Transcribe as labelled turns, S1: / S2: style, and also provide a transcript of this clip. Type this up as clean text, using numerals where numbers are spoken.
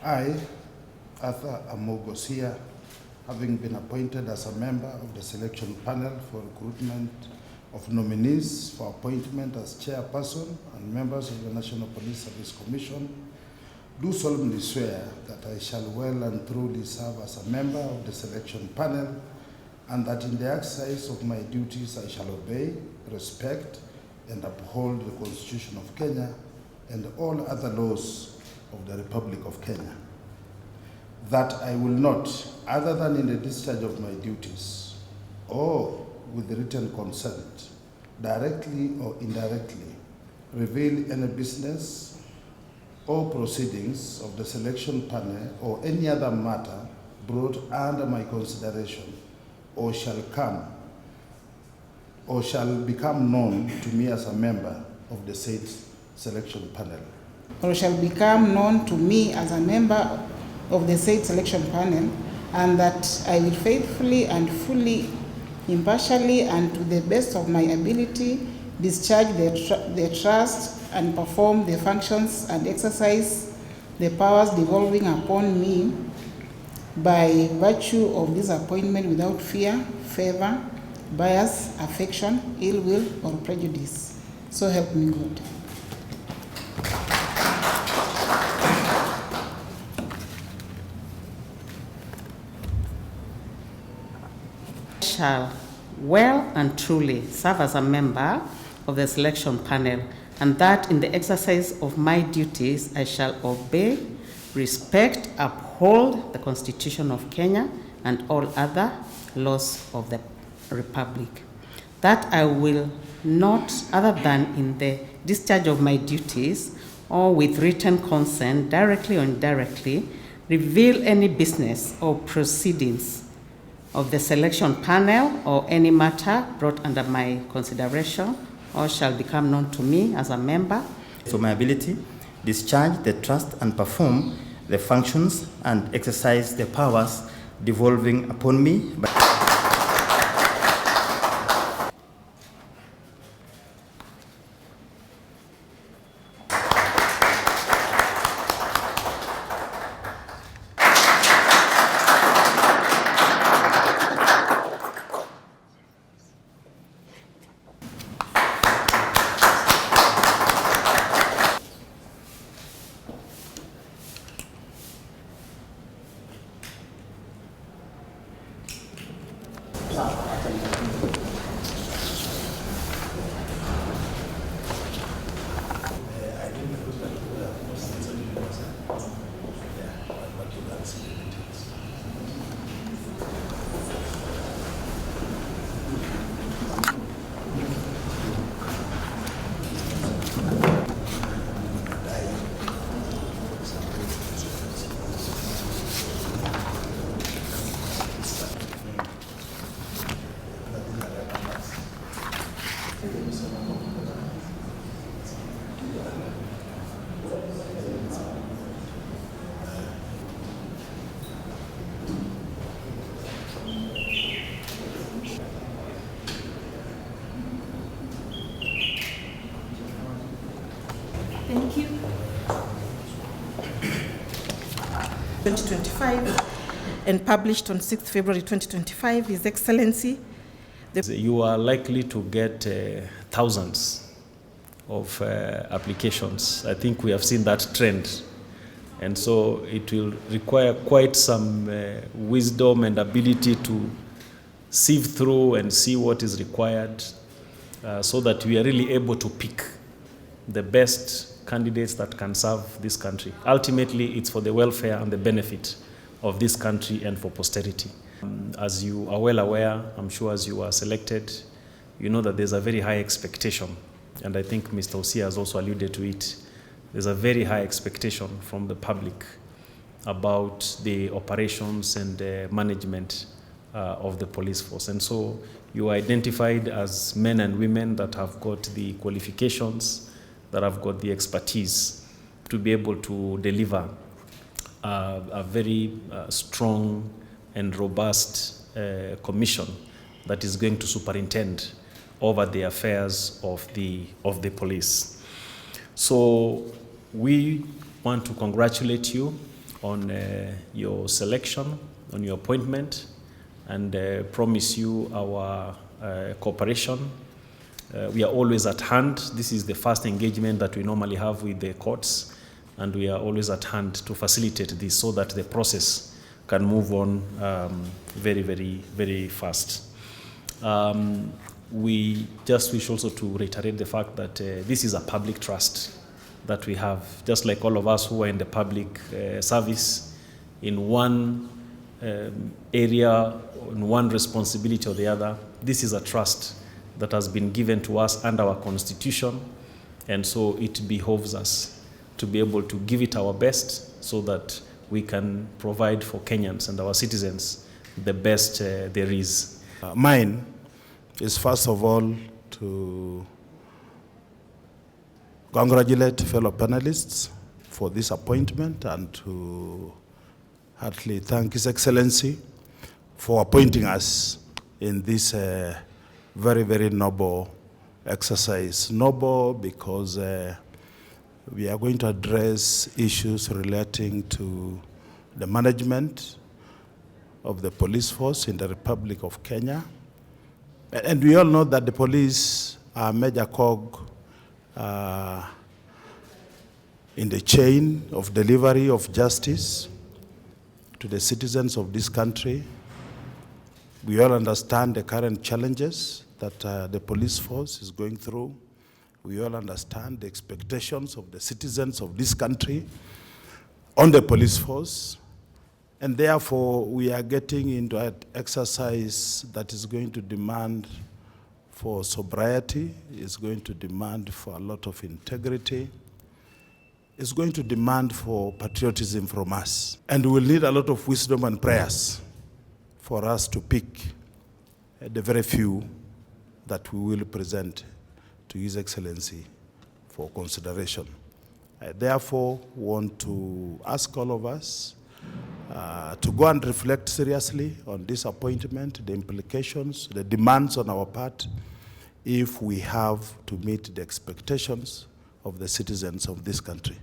S1: I, Arthur Amogosia, having been appointed as a member of the selection panel for recruitment of nominees for appointment as chairperson and members of the National Police Service Commission, do solemnly swear that I shall well and truly serve as a member of the selection panel, and that in the exercise of my duties I shall obey, respect, and uphold the Constitution of Kenya and all other laws of the Republic of Kenya. That I will not, other than in the discharge of my duties, or with written consent, directly or indirectly, reveal any business or proceedings of the selection panel or any other matter brought under my consideration, or shall become known to me as a member of the said selection panel.
S2: Or shall become known to me as a member of the said selection panel, and that I will faithfully and fully, impartially, and to the best of my ability discharge the trust and perform the functions and exercise the powers devolving upon me by virtue of this appointment without fear, favor, bias, affection, ill will, or prejudice. So help me God.
S3: Shall well and truly serve as a member of the selection panel, and that in the exercise of my duties I shall obey, respect, uphold the Constitution of Kenya and all other laws of the Republic. That I will not, other than in the discharge of my duties or with written consent, directly or indirectly, reveal any business or proceedings of the selection panel or any matter brought under my consideration or shall become known to me as a member.
S4: So my ability, discharge the trust and perform the functions and exercise the powers devolving upon me.
S5: Thank you. 2025 and published on 6th February 2025, His Excellency.
S6: You are likely to get thousands of applications. I think we have seen that trend. And so it will require quite some wisdom and ability to sieve through and see what is required so that we are really able to pick the best candidates that can serve this country. Ultimately, it's for the welfare and the benefit of this country and for posterity. As you are well aware, I'm sure as you are selected, you know that there's a very high expectation. And I think Mr. Osia has also alluded to it. There's a very high expectation from the public about the operations and management of the police force. And so you are identified as men and women that have got the qualifications, that have got the expertise to be able to deliver a very strong and robust commission that is going to superintend over the affairs of the police. So we want to congratulate you on your selection, on your appointment, and promise you our cooperation. We are always at hand. This is the first engagement that we normally have with the courts, and we are always at hand to facilitate this so that the process can move on very, very, very fast. We just wish also to reiterate the fact that this is a public trust that we have, just like all of us who are in the public service, in one area, in one responsibility or the other. This is a trust that has been given to us under our constitution, and so it behoves us to be able to give it our best so that we can provide for Kenyans and our citizens the best there is.
S1: Mine is first of all to congratulate fellow panelists for this appointment and to heartily thank His Excellency for appointing us in this very, very noble exercise. Noble because we are going to address issues relating to the management of the police force in the Republic of Kenya. And we all know that the police are a major cog in the chain of delivery of justice to the citizens of this country. We all understand the current challenges that the police force is going through. We all understand the expectations of the citizens of this country on the police force. And therefore, we are getting into an exercise that is going to demand for sobriety, is going to demand for a lot of integrity, is going to demand for patriotism from us. And we'll need a lot of wisdom and prayers for us to pick the very few that we will present to His Excellency for consideration. I therefore want to ask all of us to go and reflect seriously on this appointment, the implications, the demands on our part, if we have to meet the expectations of the citizens of this country.